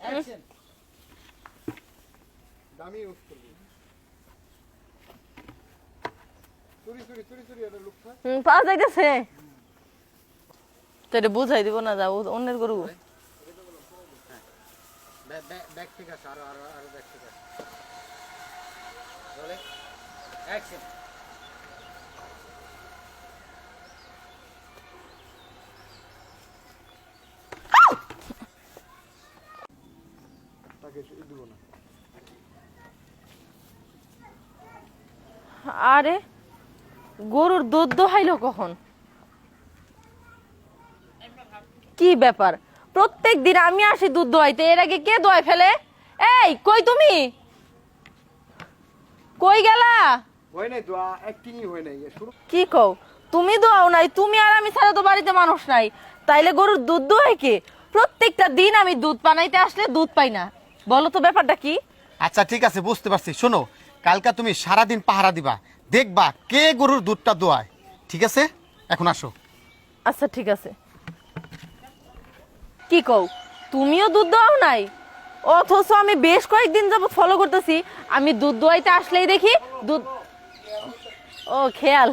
action দামি use করবি চুরি এটা লুকটা পাওয়া যাইতেছে তো এটা বুঝাই দিব না যাও অন্যের গরু ব্যাক থেকে আসো আরো ব্যাক থেকে আসো বলে অ্যাকশন তাকে দিব না আরে গরুর দুধ দোহাইলো কখন কি ব্যাপার প্রত্যেক দিন আমি আসি দুধ দোয়াইতে এর আগে কে দোয়াই ফেলে এই কই তুমি কই গেলা হয় নাই দোয়া অ্যাক্টিংই হয় নাই শুরু কি কও তুমি দোয়াও নাই তুমি আর আমি ছাড়া তো বাড়িতে মানুষ নাই তাইলে গরুর দুধ দোয়াই কে প্রত্যেকটা দিন আমি দুধ বানাইতে আসলে দুধ পাই না বলো তো ব্যাপারটা কি আচ্ছা ঠিক আছে বুঝতে পারছি শোনো কালকা তুমি সারাদিন পাহারা দিবা দেখবা কে গরুর দুধটা দোয়ায় ঠিক আছে এখন আসো আচ্ছা ঠিক আছে কি কও তুমিও দুধ দোয়াও নাই অথচ আমি বেশ কয়েকদিন যাবত ফলো করতেছি আমি দুধ দোয়াইতে আসলেই দেখি দুধ ও খেয়াল